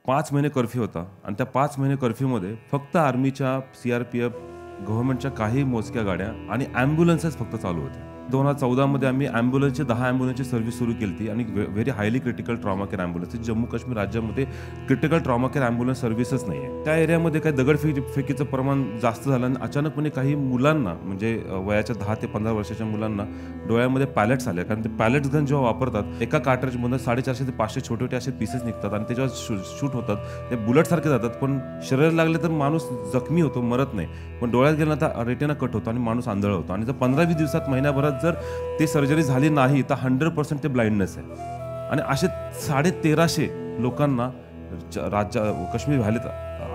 5 महिने कर्फ्यू होता आणि त्या 5 महिने कर्फ्यूमध्ये फक्त आर्मीच्या, CRPF, गव्हर्नमेंटच्या काही मोजक्या गाड्या आणि ॲम्ब्युलन्सेस फक्त चालू होत्या. 2014 मध्ये आम्ही ॲम्ब्युलन्सचे 10 ॲम्ब्युलन्सची सर्व्हिस सुरू केली होती आणि very highly critical trauma care ambulance. Jammu Kashmir राज्यामध्ये क्रिटिकल ट्रॉमा केअर ॲम्ब्युलन्स सर्व्हिसच नाही आहे. त्या एरियामध्ये काही दगडफेकीचं प्रमाण जास्त झालं आणि अचानकपणे काही मुलांना, म्हणजे वयाच्या 10 ते 15 वर्षाच्या मुलांना डोळ्यामध्ये पॅलेट्स आले. कारण ते पॅलेट्स गन जेव्हा वापरतात, एका कार्ट्रिजमधून 450 ते 500 छोटे-छोटे असे पीसेस निघतात आणि ते जेव्हा शूट होतात ते बुलेटसारखे जातात. पण शरीराला लागले तर माणूस जखमी होतो, मरत नाही. पण डोळ्यात गेला तर रेटिना कट होतो आणि माणूस आंधळा होतो. आणि जर 15-20 दिवसात, महिन्याभरात जर ते सर्जरी झाली नाही तर 100% ते ब्लाइंडनेस आहे. आणि असे 1350 लोकांना काश्मीर व्हॅलीत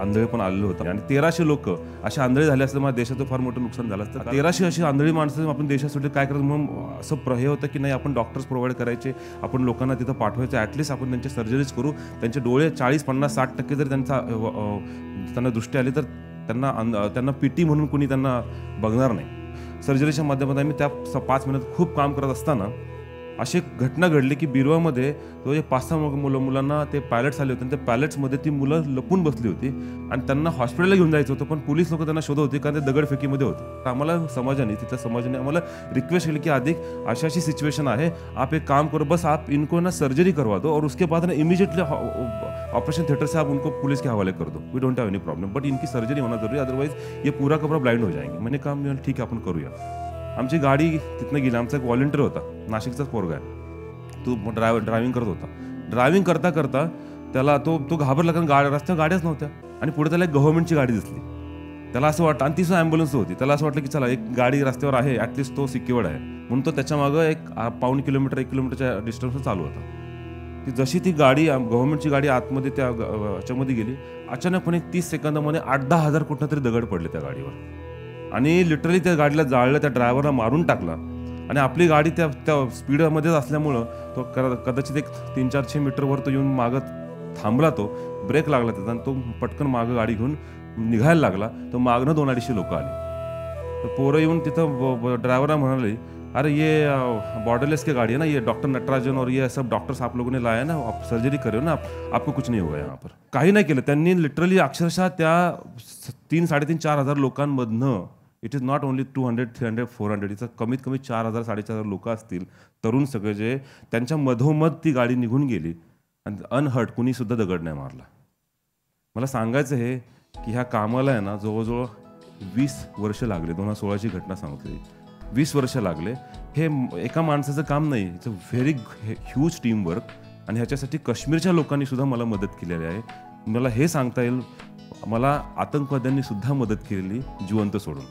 आंधळे पण आलेलं होतं आणि 1300 लोक असे आंधळे झाले असतं, माझ्या देशाचं फार मोठं नुकसान झालं असतं. 1300 अशी आंधळी माणसं आपण देशासाठी काय करतो, म्हणून असं हे होतं की नाही, आपण डॉक्टर्स प्रोव्हाइड करायचे, आपण लोकांना तिथं पाठवायचं, ॲटलिस्ट आपण त्यांचे सर्जरीज करू. त्यांचे डोळे 40, 50, 60% जर त्यांना दृष्टी आली तर त्यांना PT म्हणून कोणी त्यांना बघणार नाही. सर्जरीच्या माध्यमातून आम्ही त्या 5 महिन्यात खूप काम करत असताना अशी घटना घडली की बिरवामध्ये तो 5-6 मुलांना ते पॅलेट्स आले होते आणि त्या पॅलेट्समध्ये ती मुलं लपून बसली होती आणि त्यांना हॉस्पिटलला घेऊन जायचं होतं, पण पोलीस लोक त्यांना शोधत होते कारण ते दगडफेकीमध्ये होते. आम्हाला तिथल्या समाजाने आम्हाला रिक्वेस्ट केली की अधिक अशी सिच्युएशन है, आप एक काम करो, बस आप इनको ना सर्जरी करवा दो और उसके बाद ना इमीडिएटली ऑपरेशन थिएटर से आप उनको पुलिस के हवाले कर दो. We don't have any problem, but इनकी सर्जरी होना जरूरी है, अदरवाइज ये पूरा का पूरा ब्लाइंड हो जाएंगे. मैंने कहा ठीक है, आपण करूया. आमची गाडी तिथनं गेली. आमचा एक व्हॉलंटियर होता, नाशिकचाच पोरगा आहे, तो ड्रायव्हिंग करत होता. ड्रायव्हिंग करता करता त्याला तो घाबरला, कारण रस्त्यावर गाड्याच नव्हत्या आणि पुढे त्याला एक गव्हर्नमेंटची गाडी दिसली. त्याला असं वाटतं, आणि ती ॲम्ब्युलन्स होती, त्याला असं वाटलं की चला एक गाडी रस्त्यावर आहे, ॲटलिस्ट तो सिक्युअर्ड आहे म्हणून तो त्याच्या मागं एक पाऊण किलोमीटर 1 किलोमीटरच्या डिस्टन्सवर चालू होता. ती जशी ती गाडी, गव्हर्नमेंटची गाडी आतमध्ये त्या ह्याच्यामध्ये गेली, अचानकपणे 30 सेकंदामध्ये 8-10 हजार कुठं तरी दगड पडले त्या गाडीवर आणि लिटरली त्या गाडीला जाळलं, त्या ड्रायव्हरला मारून टाकला. आणि आपली गाडी त्या स्पीडमध्येच असल्यामुळं तो कदाचित एक 300-400 मीटरवर तो येऊन मागं थांबला. तो ब्रेक लागला त्याचा आणि तो पटकन मागं गाडी घेऊन निघायला लागला. तो मागनं 200-250 लोक आले. तर पोरं येऊन तिथं ड्रायव्हरला म्हणाले, अरे ये बॉर्डरलेस की गाड़ी है ना, ये डॉक्टर नटराजन और ये सब डॉक्टर्स आप लोगों ने लाया ना, आप सर्जरी करे हो ना, आपको कुछ नहीं होगा यहाँ पर. काही नाही केलं त्यांनी. लिटरली अक्षरशः त्या 3-4,500 हजार लोकांमधनं, इट इज नॉट ओनली 200, 300, 400, इथं कमीत कमी 4,000-4,500 लोक असतील, तरुण सगळे, जे त्यांच्या मधोमध ती गाडी निघून गेली आणि अनहर्ट, कुणी सुद्धा दगड नाही मारला. मला सांगायचं हे की ह्या कामाला आहे ना जवळजवळ 20 वर्ष लागले. 2016ची घटना सांगतोय, 20 वर्ष लागले. हे एका माणसाचं काम नाही, it's a very huge team work. आणि ह्याच्यासाठी काश्मीरच्या लोकांनी सुद्धा मला मदत केलेली आहे. मला हे सांगता येईल, मला आतंकवाद्यांनी सुद्धा मदत केलेली, जिवंत सोडून.